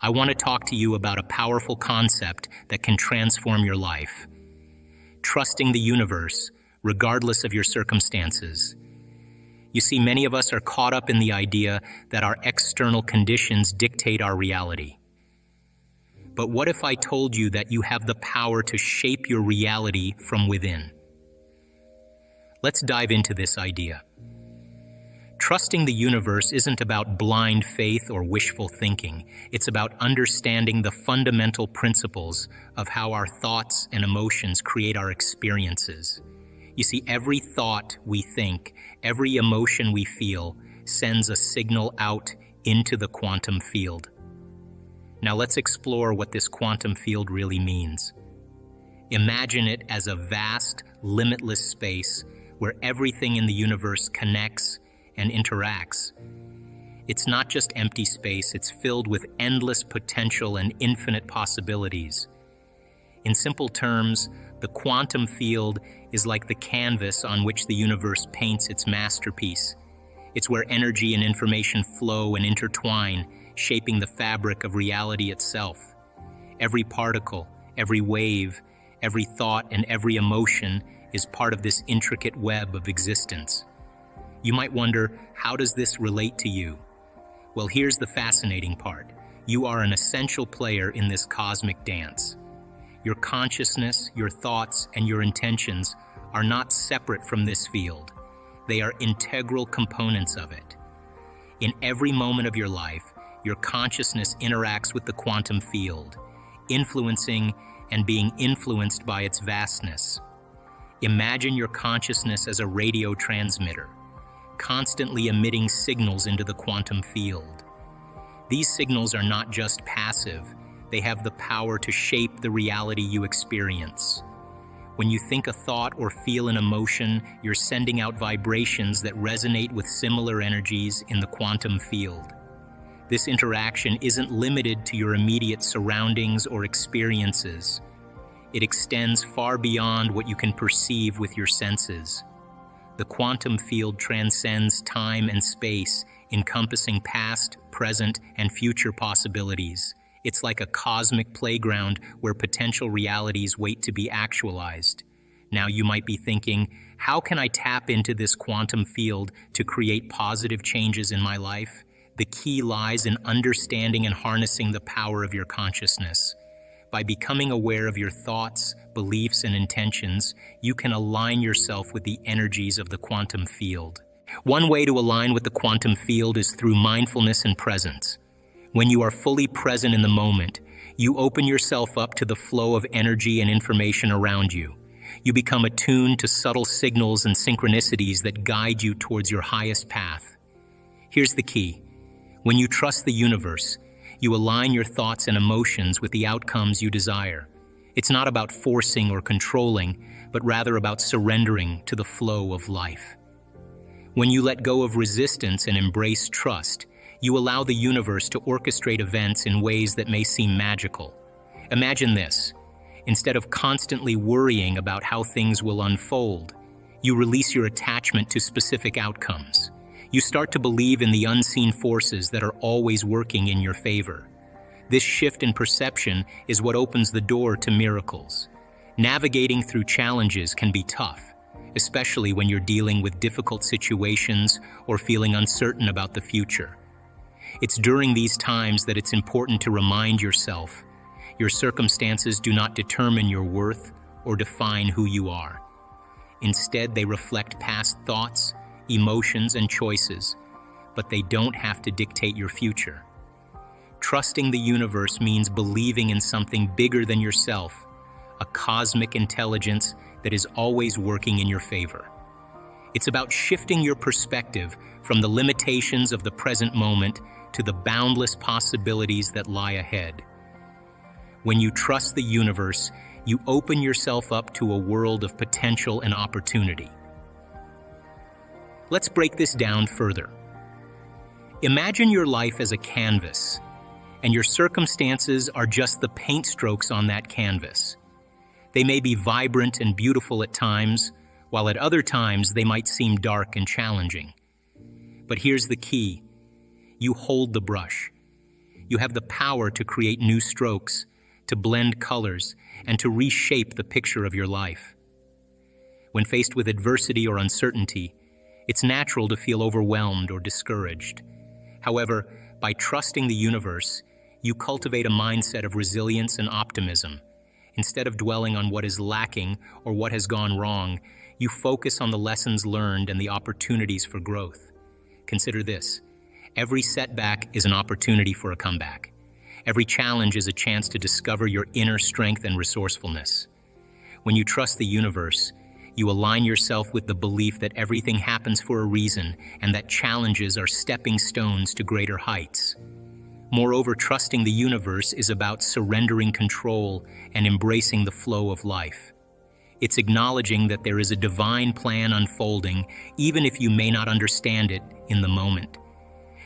I want to talk to you about a powerful concept that can transform your life. Trusting the universe, regardless of your circumstances. You see, many of us are caught up in the idea that our external conditions dictate our reality. But what if I told you that you have the power to shape your reality from within? Let's dive into this idea. Trusting the universe isn't about blind faith or wishful thinking. It's about understanding the fundamental principles of how our thoughts and emotions create our experiences. You see, every thought we think, every emotion we feel, sends a signal out into the quantum field. Now let's explore what this quantum field really means. Imagine it as a vast, limitless space where everything in the universe connects and interacts. It's not just empty space, it's filled with endless potential and infinite possibilities. In simple terms, the quantum field is like the canvas on which the universe paints its masterpiece. It's where energy and information flow and intertwine, shaping the fabric of reality itself. Every particle, every wave, every thought, and every emotion is part of this intricate web of existence. You might wonder, how does this relate to you? Well, here's the fascinating part. You are an essential player in this cosmic dance. Your consciousness, your thoughts, and your intentions are not separate from this field. They are integral components of it. In every moment of your life, your consciousness interacts with the quantum field, influencing and being influenced by its vastness. Imagine your consciousness as a radio transmitter, constantly emitting signals into the quantum field. These signals are not just passive, they have the power to shape the reality you experience. When you think a thought or feel an emotion, you're sending out vibrations that resonate with similar energies in the quantum field. This interaction isn't limited to your immediate surroundings or experiences. It extends far beyond what you can perceive with your senses. The quantum field transcends time and space, encompassing past, present, and future possibilities. It's like a cosmic playground where potential realities wait to be actualized. Now you might be thinking, how can I tap into this quantum field to create positive changes in my life? The key lies in understanding and harnessing the power of your consciousness. By becoming aware of your thoughts, beliefs, and intentions, you can align yourself with the energies of the quantum field. One way to align with the quantum field is through mindfulness and presence. When you are fully present in the moment, you open yourself up to the flow of energy and information around you. You become attuned to subtle signals and synchronicities that guide you towards your highest path. Here's the key. When you trust the universe, you align your thoughts and emotions with the outcomes you desire. It's not about forcing or controlling, but rather about surrendering to the flow of life. When you let go of resistance and embrace trust, you allow the universe to orchestrate events in ways that may seem magical. Imagine this. Instead of constantly worrying about how things will unfold, you release your attachment to specific outcomes. You start to believe in the unseen forces that are always working in your favor. This shift in perception is what opens the door to miracles. Navigating through challenges can be tough, especially when you're dealing with difficult situations or feeling uncertain about the future. It's during these times that it's important to remind yourself, your circumstances do not determine your worth or define who you are. Instead, they reflect past thoughts, emotions, and choices, but they don't have to dictate your future. Trusting the universe means believing in something bigger than yourself, a cosmic intelligence that is always working in your favor. It's about shifting your perspective from the limitations of the present moment to the boundless possibilities that lie ahead. When you trust the universe, you open yourself up to a world of potential and opportunity. Let's break this down further. Imagine your life as a canvas, and your circumstances are just the paint strokes on that canvas. They may be vibrant and beautiful at times, while at other times they might seem dark and challenging. But here's the key. You hold the brush. You have the power to create new strokes, to blend colors, and to reshape the picture of your life. When faced with adversity or uncertainty, it's natural to feel overwhelmed or discouraged. However, by trusting the universe, you cultivate a mindset of resilience and optimism. Instead of dwelling on what is lacking or what has gone wrong, you focus on the lessons learned and the opportunities for growth. Consider this: every setback is an opportunity for a comeback. Every challenge is a chance to discover your inner strength and resourcefulness. When you trust the universe, you align yourself with the belief that everything happens for a reason and that challenges are stepping stones to greater heights. Moreover, trusting the universe is about surrendering control and embracing the flow of life. It's acknowledging that there is a divine plan unfolding, even if you may not understand it in the moment.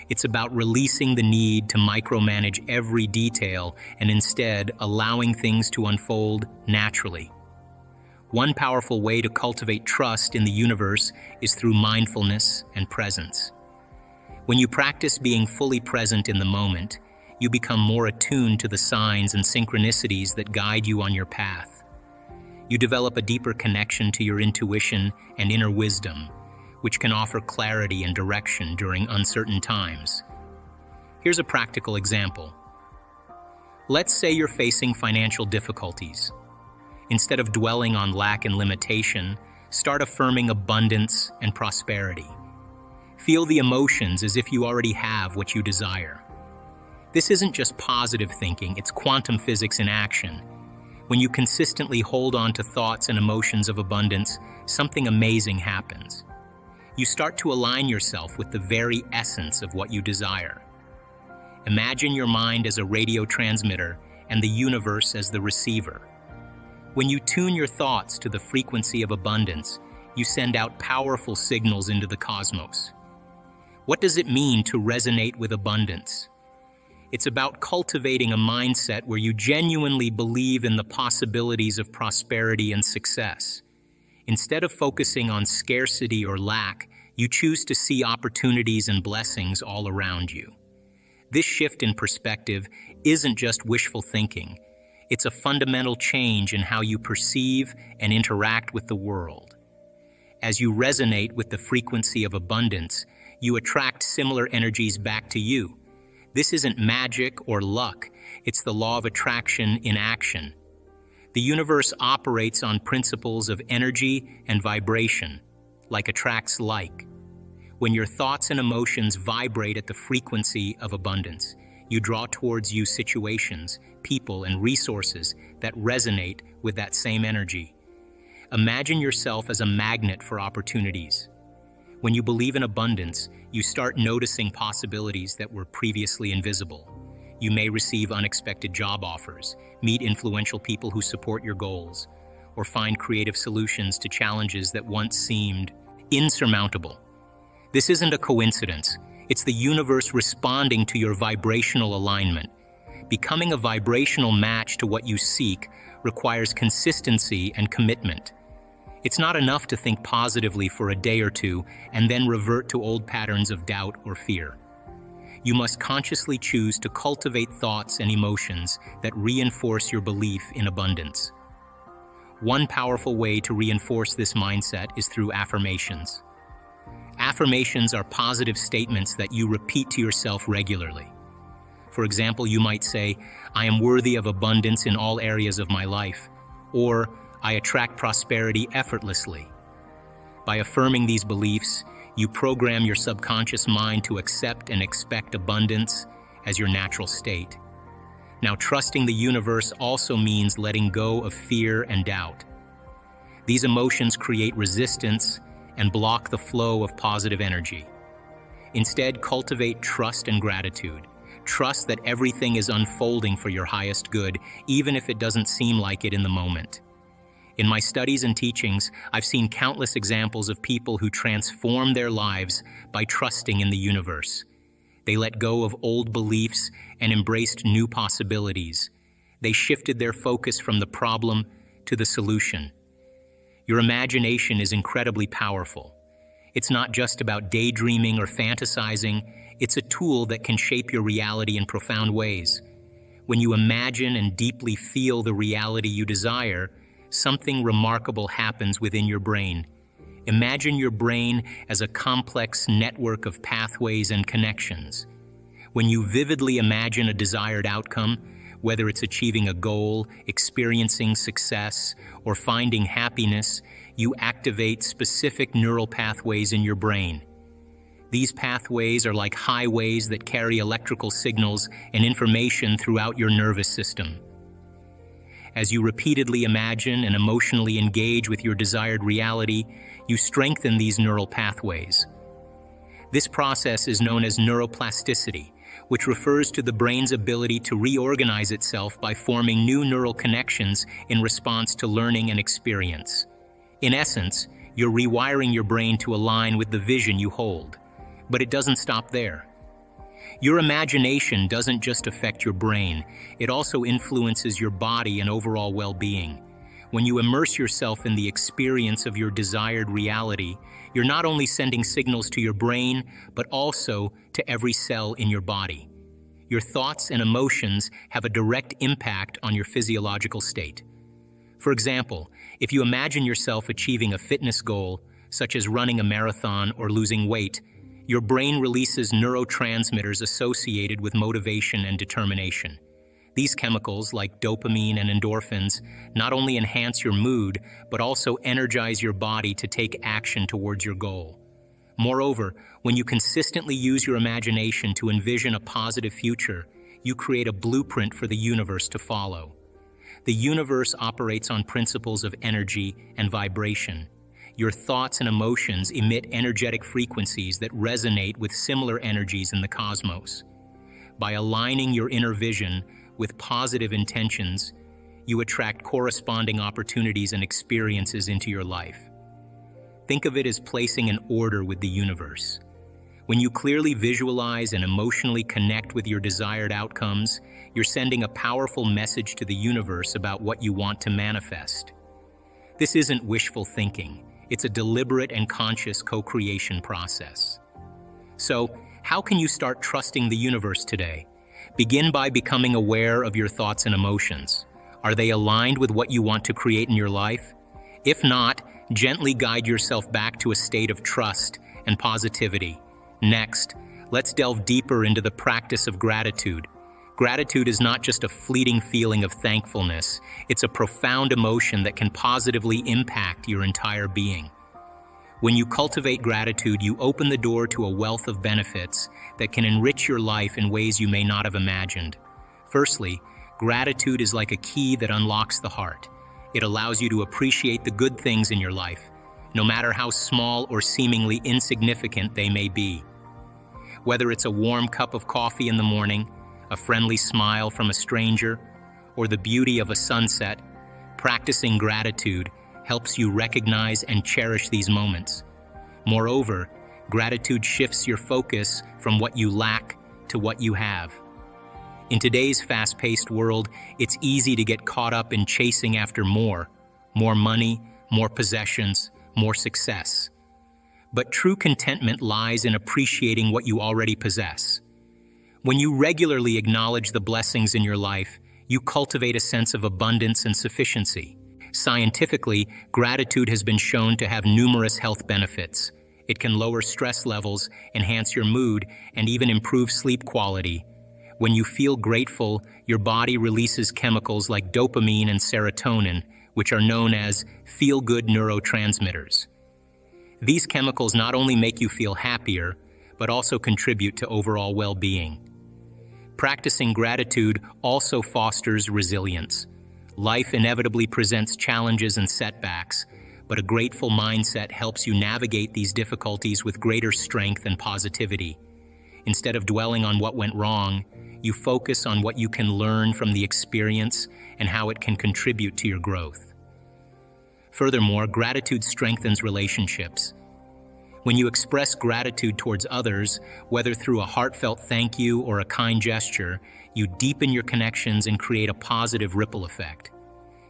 It's about releasing the need to micromanage every detail and instead allowing things to unfold naturally. One powerful way to cultivate trust in the universe is through mindfulness and presence. When you practice being fully present in the moment, you become more attuned to the signs and synchronicities that guide you on your path. You develop a deeper connection to your intuition and inner wisdom, which can offer clarity and direction during uncertain times. Here's a practical example. Let's say you're facing financial difficulties. Instead of dwelling on lack and limitation, start affirming abundance and prosperity. Feel the emotions as if you already have what you desire. This isn't just positive thinking, it's quantum physics in action. When you consistently hold on to thoughts and emotions of abundance, something amazing happens. You start to align yourself with the very essence of what you desire. Imagine your mind as a radio transmitter and the universe as the receiver. When you tune your thoughts to the frequency of abundance, you send out powerful signals into the cosmos. What does it mean to resonate with abundance? It's about cultivating a mindset where you genuinely believe in the possibilities of prosperity and success. Instead of focusing on scarcity or lack, you choose to see opportunities and blessings all around you. This shift in perspective isn't just wishful thinking. It's a fundamental change in how you perceive and interact with the world. As you resonate with the frequency of abundance, you attract similar energies back to you. This isn't magic or luck, it's the law of attraction in action. The universe operates on principles of energy and vibration, like attracts like. When your thoughts and emotions vibrate at the frequency of abundance, you draw towards you situations, people, and resources that resonate with that same energy. Imagine yourself as a magnet for opportunities. When you believe in abundance, you start noticing possibilities that were previously invisible. You may receive unexpected job offers, meet influential people who support your goals, or find creative solutions to challenges that once seemed insurmountable. This isn't a coincidence. It's the universe responding to your vibrational alignment. Becoming a vibrational match to what you seek requires consistency and commitment. It's not enough to think positively for a day or two and then revert to old patterns of doubt or fear. You must consciously choose to cultivate thoughts and emotions that reinforce your belief in abundance. One powerful way to reinforce this mindset is through affirmations. Affirmations are positive statements that you repeat to yourself regularly. For example, you might say, "I am worthy of abundance in all areas of my life," or "I attract prosperity effortlessly." By affirming these beliefs, you program your subconscious mind to accept and expect abundance as your natural state. Now, trusting the universe also means letting go of fear and doubt. These emotions create resistance and block the flow of positive energy. Instead, cultivate trust and gratitude. Trust that everything is unfolding for your highest good, even if it doesn't seem like it in the moment. In my studies and teachings, I've seen countless examples of people who transform their lives by trusting in the universe. They let go of old beliefs and embraced new possibilities. They shifted their focus from the problem to the solution. Your imagination is incredibly powerful. It's not just about daydreaming or fantasizing, It's a tool that can shape your reality in profound ways. When you imagine and deeply feel the reality you desire, something remarkable happens within your brain. Imagine your brain as a complex network of pathways and connections. When you vividly imagine a desired outcome, whether it's achieving a goal, experiencing success, or finding happiness, you activate specific neural pathways in your brain. These pathways are like highways that carry electrical signals and information throughout your nervous system. As you repeatedly imagine and emotionally engage with your desired reality, you strengthen these neural pathways. This process is known as neuroplasticity, which refers to the brain's ability to reorganize itself by forming new neural connections in response to learning and experience. In essence, you're rewiring your brain to align with the vision you hold. But it doesn't stop there. Your imagination doesn't just affect your brain, it also influences your body and overall well-being. When you immerse yourself in the experience of your desired reality, you're not only sending signals to your brain, but also to every cell in your body. Your thoughts and emotions have a direct impact on your physiological state. For example, if you imagine yourself achieving a fitness goal, such as running a marathon or losing weight, your brain releases neurotransmitters associated with motivation and determination. These chemicals, like dopamine and endorphins, not only enhance your mood, but also energize your body to take action towards your goal. Moreover, when you consistently use your imagination to envision a positive future, you create a blueprint for the universe to follow. The universe operates on principles of energy and vibration. Your thoughts and emotions emit energetic frequencies that resonate with similar energies in the cosmos. By aligning your inner vision with positive intentions, you attract corresponding opportunities and experiences into your life. Think of it as placing an order with the universe. When you clearly visualize and emotionally connect with your desired outcomes, you're sending a powerful message to the universe about what you want to manifest. This isn't wishful thinking. It's a deliberate and conscious co-creation process. So, how can you start trusting the universe today? Begin by becoming aware of your thoughts and emotions. Are they aligned with what you want to create in your life? If not, gently guide yourself back to a state of trust and positivity. Next, let's delve deeper into the practice of gratitude. Gratitude is not just a fleeting feeling of thankfulness, it's a profound emotion that can positively impact your entire being. When you cultivate gratitude, you open the door to a wealth of benefits that can enrich your life in ways you may not have imagined. Firstly, gratitude is like a key that unlocks the heart. It allows you to appreciate the good things in your life, no matter how small or seemingly insignificant they may be. Whether it's a warm cup of coffee in the morning, a friendly smile from a stranger, or the beauty of a sunset, practicing gratitude helps you recognize and cherish these moments. Moreover, gratitude shifts your focus from what you lack to what you have. In today's fast-paced world, it's easy to get caught up in chasing after more money, more possessions, more success. But true contentment lies in appreciating what you already possess. When you regularly acknowledge the blessings in your life, you cultivate a sense of abundance and sufficiency. Scientifically, gratitude has been shown to have numerous health benefits. It can lower stress levels, enhance your mood, and even improve sleep quality. When you feel grateful, your body releases chemicals like dopamine and serotonin, which are known as feel-good neurotransmitters. These chemicals not only make you feel happier, but also contribute to overall well-being. Practicing gratitude also fosters resilience. Life inevitably presents challenges and setbacks, but a grateful mindset helps you navigate these difficulties with greater strength and positivity. Instead of dwelling on what went wrong, you focus on what you can learn from the experience and how it can contribute to your growth. Furthermore, gratitude strengthens relationships. When you express gratitude towards others, whether through a heartfelt thank you or a kind gesture, you deepen your connections and create a positive ripple effect.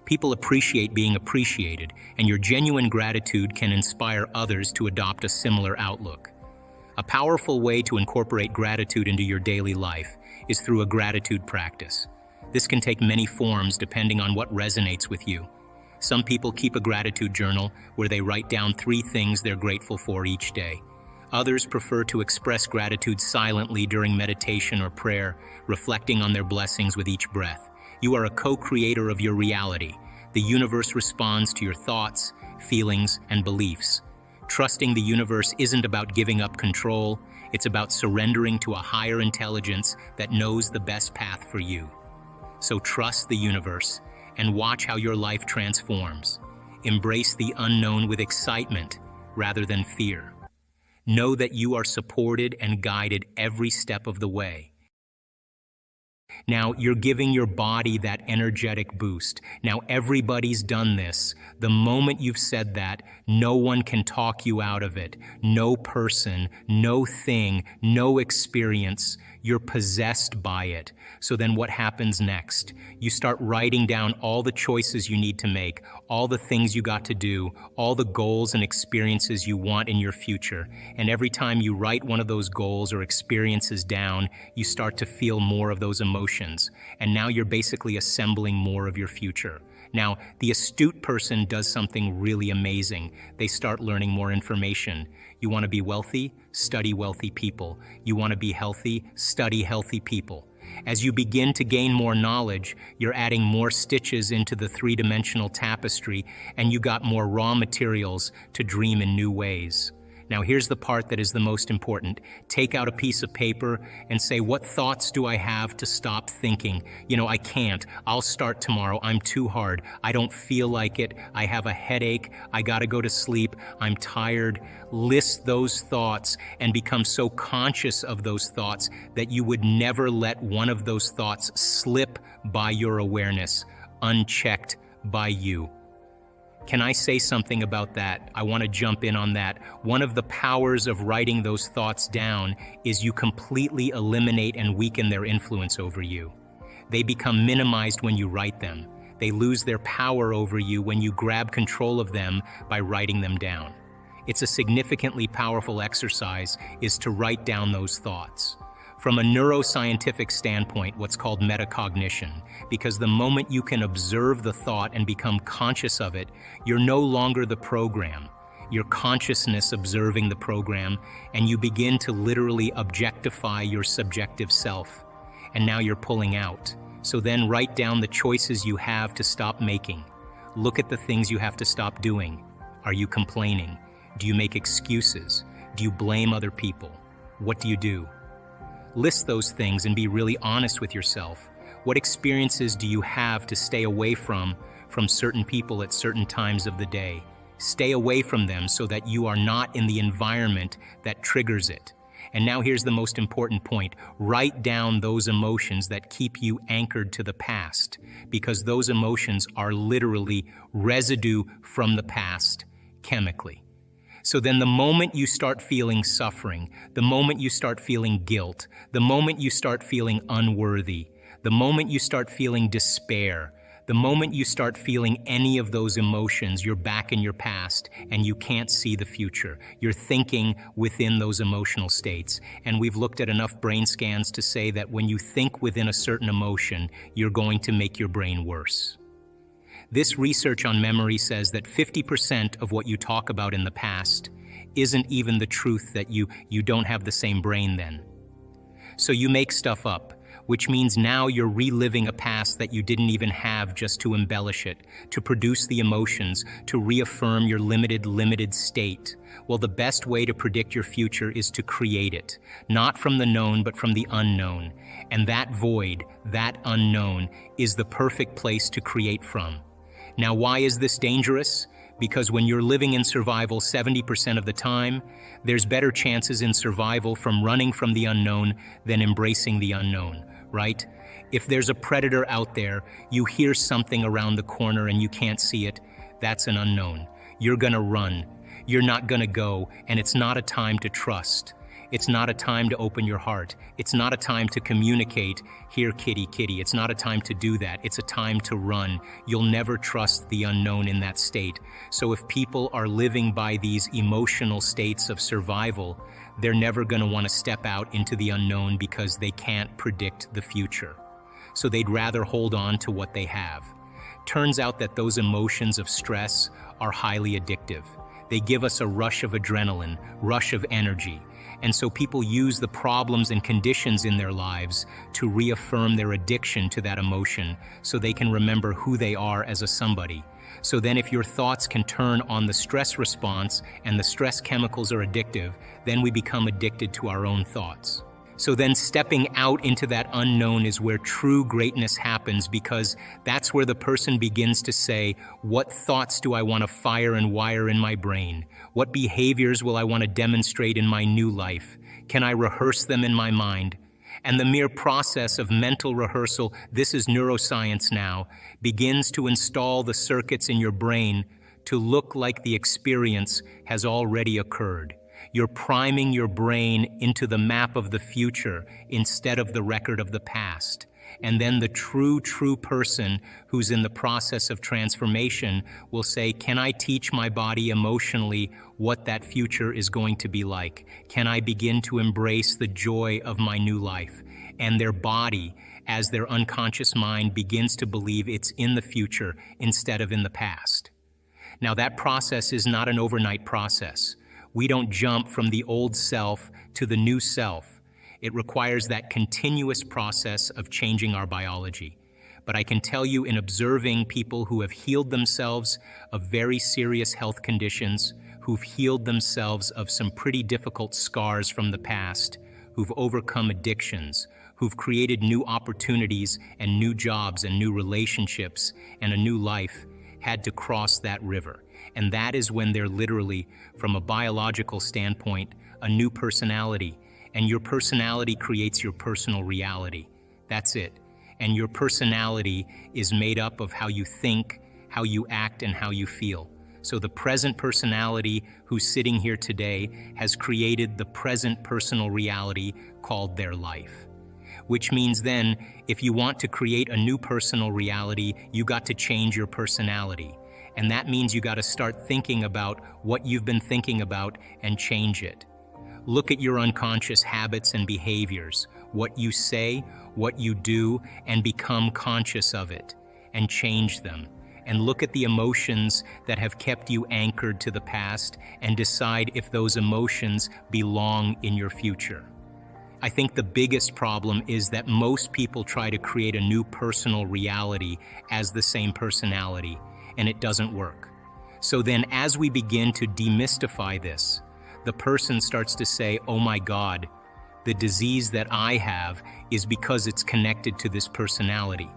People appreciate being appreciated, and your genuine gratitude can inspire others to adopt a similar outlook. A powerful way to incorporate gratitude into your daily life is through a gratitude practice. This can take many forms depending on what resonates with you. Some people keep a gratitude journal where they write down 3 things they're grateful for each day. Others prefer to express gratitude silently during meditation or prayer, reflecting on their blessings with each breath. You are a co-creator of your reality. The universe responds to your thoughts, feelings, and beliefs. Trusting the universe isn't about giving up control, it's about surrendering to a higher intelligence that knows the best path for you. So trust the universe and watch how your life transforms. Embrace the unknown with excitement rather than fear. Know that you are supported and guided every step of the way. Now, you're giving your body that energetic boost. Now, everybody's done this. The moment you've said that, no one can talk you out of it. No person, no thing, no experience. You're possessed by it. So then what happens next? You start writing down all the choices you need to make, all the things you got to do, all the goals and experiences you want in your future. And every time you write one of those goals or experiences down, you start to feel more of those emotions. And now you're basically assembling more of your future. Now, the astute person does something really amazing. They start learning more information. You want to be wealthy? Study wealthy people. You want to be healthy? Study healthy people. As you begin to gain more knowledge, you're adding more stitches into the 3-dimensional tapestry, and you got more raw materials to dream in new ways. Now, here's the part that is the most important. Take out a piece of paper and say, what thoughts do I have to stop thinking? I can't. I'll start tomorrow. I'm too hard. I don't feel like it. I have a headache. I gotta go to sleep. I'm tired. List those thoughts and become so conscious of those thoughts that you would never let one of those thoughts slip by your awareness, unchecked by you. Can I say something about that? I want to jump in on that. One of the powers of writing those thoughts down is you completely eliminate and weaken their influence over you. They become minimized when you write them. They lose their power over you when you grab control of them by writing them down. It's a significantly powerful exercise is to write down those thoughts. From a neuroscientific standpoint, what's called metacognition, because the moment you can observe the thought and become conscious of it, you're no longer the program. Your consciousness observing the program, and you begin to literally objectify your subjective self. And now you're pulling out. So then write down the choices you have to stop making. Look at the things you have to stop doing. Are you complaining? Do you make excuses? Do you blame other people? What do you do? List those things and be really honest with yourself. What experiences do you have to stay away from certain people at certain times of the day? Stay away from them so that you are not in the environment that triggers it. And now here's the most important point. Write down those emotions that keep you anchored to the past, because those emotions are literally residue from the past chemically. So then the moment you start feeling suffering, the moment you start feeling guilt, the moment you start feeling unworthy, the moment you start feeling despair, the moment you start feeling any of those emotions, you're back in your past and you can't see the future. You're thinking within those emotional states. And we've looked at enough brain scans to say that when you think within a certain emotion, you're going to make your brain worse. This research on memory says that 50% of what you talk about in the past isn't even the truth, that you don't have the same brain then. So you make stuff up, which means now you're reliving a past that you didn't even have just to embellish it, to produce the emotions, to reaffirm your limited state. Well, the best way to predict your future is to create it, not from the known, but from the unknown. And that void, that unknown, is the perfect place to create from. Now, why is this dangerous? Because when you're living in survival 70% of the time, there's better chances in survival from running from the unknown than embracing the unknown, right? If there's a predator out there, you hear something around the corner and you can't see it, that's an unknown. You're gonna run. You're not gonna go, and it's not a time to trust. It's not a time to open your heart. It's not a time to communicate, here kitty kitty. It's not a time to do that. It's a time to run. You'll never trust the unknown in that state. So if people are living by these emotional states of survival, they're never going to want to step out into the unknown because they can't predict the future. So they'd rather hold on to what they have. Turns out that those emotions of stress are highly addictive. They give us a rush of adrenaline, rush of energy. And so people use the problems and conditions in their lives to reaffirm their addiction to that emotion so they can remember who they are as a somebody. So then if your thoughts can turn on the stress response and the stress chemicals are addictive, then we become addicted to our own thoughts. So then stepping out into that unknown is where true greatness happens, because that's where the person begins to say, what thoughts do I want to fire and wire in my brain? What behaviors will I want to demonstrate in my new life? Can I rehearse them in my mind? And the mere process of mental rehearsal, this is neuroscience now, begins to install the circuits in your brain to look like the experience has already occurred. You're priming your brain into the map of the future instead of the record of the past. And then the true person who's in the process of transformation will say, can I teach my body emotionally what that future is going to be like? Can I begin to embrace the joy of my new life? And their body, as their unconscious mind, begins to believe it's in the future instead of in the past. Now, that process is not an overnight process. We don't jump from the old self to the new self. It requires that continuous process of changing our biology. But I can tell you, in observing people who have healed themselves of very serious health conditions, who've healed themselves of some pretty difficult scars from the past, who've overcome addictions, who've created new opportunities and new jobs and new relationships and a new life, had to cross that river. And that is when they're literally, from a biological standpoint, a new personality. And your personality creates your personal reality. That's it. And your personality is made up of how you think, how you act, and how you feel. So the present personality who's sitting here today has created the present personal reality called their life. Which means then, if you want to create a new personal reality, you got to change your personality. And that means you got to start thinking about what you've been thinking about and change it. Look at your unconscious habits and behaviors, what you say, what you do, and become conscious of it, and change them. And look at the emotions that have kept you anchored to the past and decide if those emotions belong in your future. I think the biggest problem is that most people try to create a new personal reality as the same personality, and it doesn't work. So then, as we begin to demystify this, the person starts to say, oh my God, the disease that I have is because it's connected to this personality.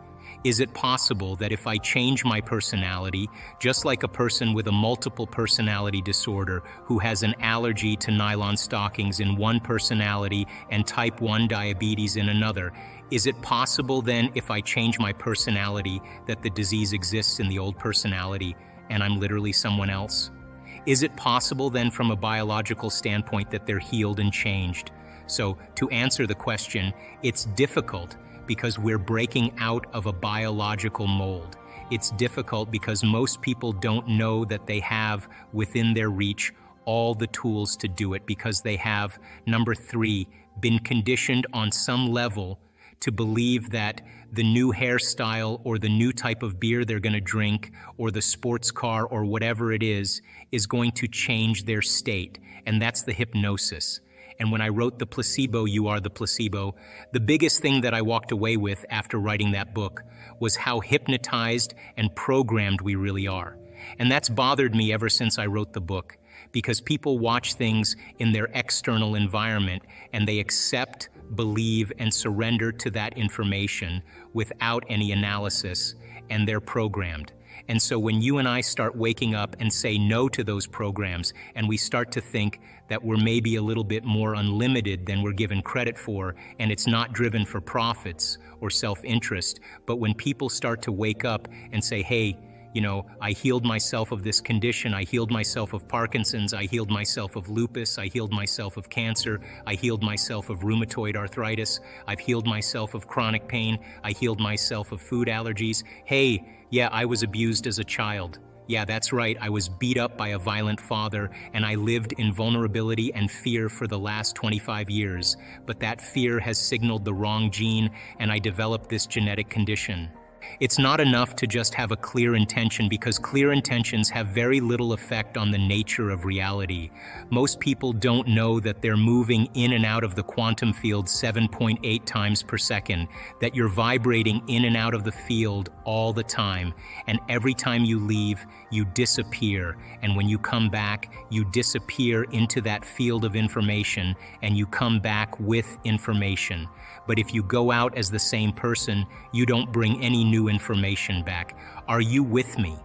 Is it possible that if I change my personality, just like a person with a multiple personality disorder who has an allergy to nylon stockings in one personality and type 1 diabetes in another, is it possible then, if I change my personality, that the disease exists in the old personality and I'm literally someone else? Is it possible then, from a biological standpoint, that they're healed and changed? So to answer the question, it's difficult because we're breaking out of a biological mold. It's difficult because most people don't know that they have within their reach all the tools to do it, because they have, number 3, been conditioned on some level to believe that the new hairstyle or the new type of beer they're going to drink or the sports car or whatever it is going to change their state. And that's the hypnosis. And when I wrote The Placebo, You Are the Placebo, the biggest thing that I walked away with after writing that book was how hypnotized and programmed we really are. And that's bothered me ever since I wrote the book, because people watch things in their external environment and they accept, believe, and surrender to that information without any analysis, and they're programmed. And so when you and I start waking up and say no to those programs, and we start to think that we're maybe a little bit more unlimited than we're given credit for, and it's not driven for profits or self-interest, but when people start to wake up and say, hey, I healed myself of this condition, I healed myself of Parkinson's, I healed myself of lupus, I healed myself of cancer, I healed myself of rheumatoid arthritis, I've healed myself of chronic pain, I healed myself of food allergies. Hey, yeah, I was abused as a child. Yeah, that's right, I was beat up by a violent father, and I lived in vulnerability and fear for the last 25 years. But that fear has signaled the wrong gene, and I developed this genetic condition. It's not enough to just have a clear intention, because clear intentions have very little effect on the nature of reality. Most people don't know that they're moving in and out of the quantum field 7.8 times per second, that you're vibrating in and out of the field all the time, and every time you leave, you disappear, and when you come back, you disappear into that field of information, and you come back with information. But if you go out as the same person, you don't bring any new information back. Are you with me?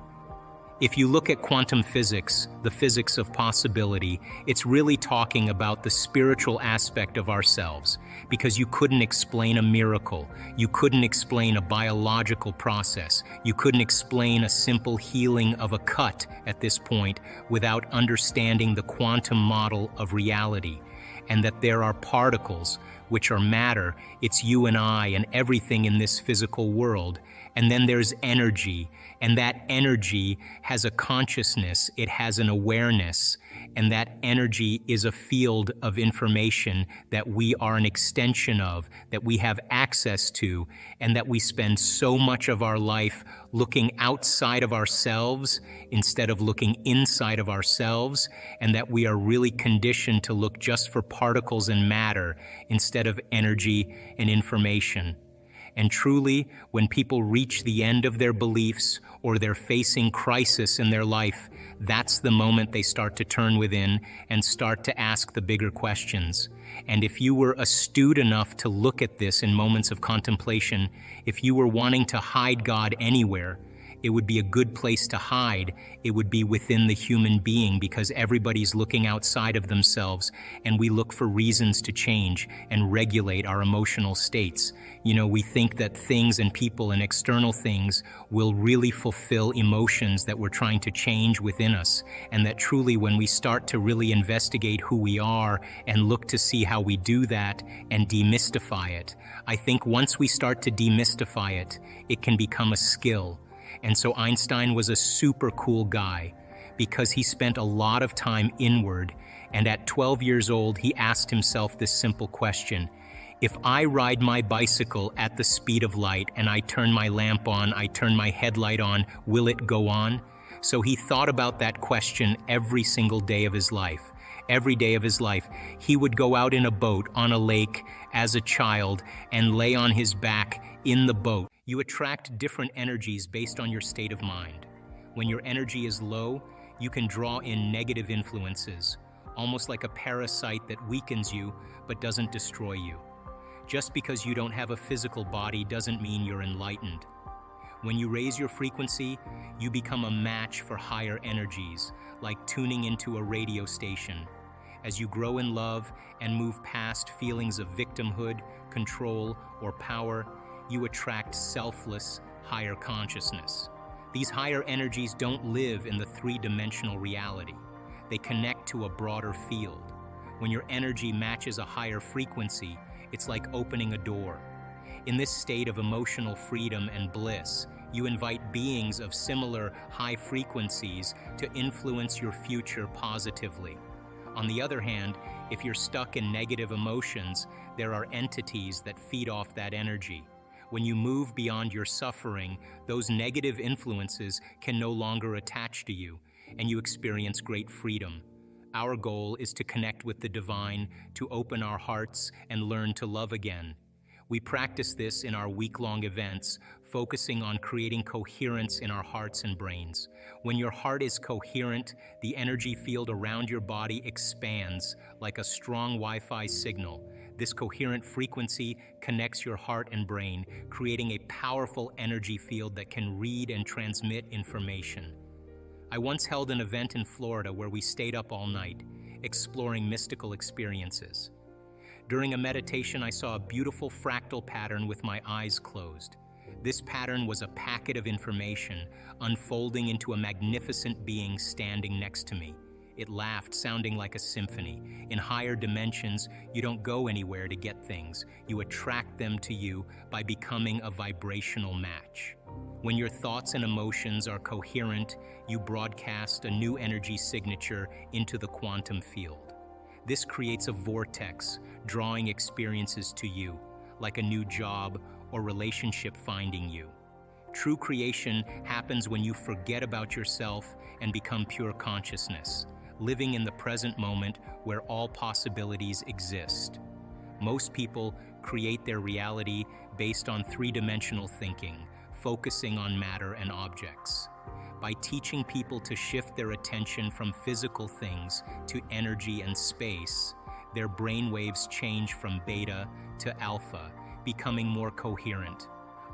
If you look at quantum physics, the physics of possibility, it's really talking about the spiritual aspect of ourselves, because you couldn't explain a miracle, you couldn't explain a biological process, you couldn't explain a simple healing of a cut at this point without understanding the quantum model of reality, and that there are particles, which are matter, it's you and I and everything in this physical world. And then there's energy, and that energy has a consciousness, it has an awareness, and that energy is a field of information that we are an extension of, that we have access to, and that we spend so much of our life looking outside of ourselves instead of looking inside of ourselves, and that we are really conditioned to look just for particles and matter instead of energy and information. And truly, when people reach the end of their beliefs or they're facing crisis in their life, that's the moment they start to turn within and start to ask the bigger questions. And if you were astute enough to look at this in moments of contemplation, if you were wanting to hide God anywhere, it would be a good place to hide. It would be within the human being, because everybody's looking outside of themselves, and we look for reasons to change and regulate our emotional states. We think that things and people and external things will really fulfill emotions that we're trying to change within us, and that truly when we start to really investigate who we are and look to see how we do that and demystify it, I think once we start to demystify it, it can become a skill. And so Einstein was a super cool guy because he spent a lot of time inward, and at 12 years old, he asked himself this simple question: if I ride my bicycle at the speed of light and I turn my lamp on, I turn my headlight on, will it go on? So he thought about that question every single day of his life. Every day of his life, he would go out in a boat on a lake as a child and lay on his back in the boat. You attract different energies based on your state of mind. When your energy is low, you can draw in negative influences, almost like a parasite that weakens you but doesn't destroy you. Just because you don't have a physical body doesn't mean you're enlightened. When you raise your frequency, you become a match for higher energies, like tuning into a radio station. As you grow in love and move past feelings of victimhood, control, or power, you attract selfless, higher consciousness. These higher energies don't live in the three-dimensional reality. They connect to a broader field. When your energy matches a higher frequency, it's like opening a door. In this state of emotional freedom and bliss, you invite beings of similar high frequencies to influence your future positively. On the other hand, if you're stuck in negative emotions, there are entities that feed off that energy. When you move beyond your suffering, those negative influences can no longer attach to you, and you experience great freedom. Our goal is to connect with the divine, to open our hearts and learn to love again. We practice this in our week-long events, focusing on creating coherence in our hearts and brains. When your heart is coherent, the energy field around your body expands like a strong Wi-Fi signal. This coherent frequency connects your heart and brain, creating a powerful energy field that can read and transmit information. I once held an event in Florida where we stayed up all night, exploring mystical experiences. During a meditation, I saw a beautiful fractal pattern with my eyes closed. This pattern was a packet of information unfolding into a magnificent being standing next to me. It laughed, sounding like a symphony. In higher dimensions, you don't go anywhere to get things. You attract them to you by becoming a vibrational match. When your thoughts and emotions are coherent, you broadcast a new energy signature into the quantum field. This creates a vortex, drawing experiences to you, like a new job or relationship finding you. True creation happens when you forget about yourself and become pure consciousness, living in the present moment where all possibilities exist. Most people create their reality based on three-dimensional thinking, focusing on matter and objects. By teaching people to shift their attention from physical things to energy and space, their brainwaves change from beta to alpha, becoming more coherent.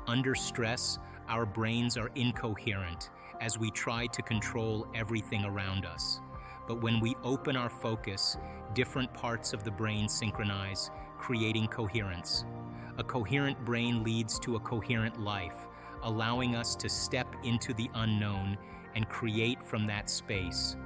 Under stress, our brains are incoherent as we try to control everything around us. But when we open our focus, different parts of the brain synchronize, creating coherence. A coherent brain leads to a coherent life, allowing us to step into the unknown and create from that space.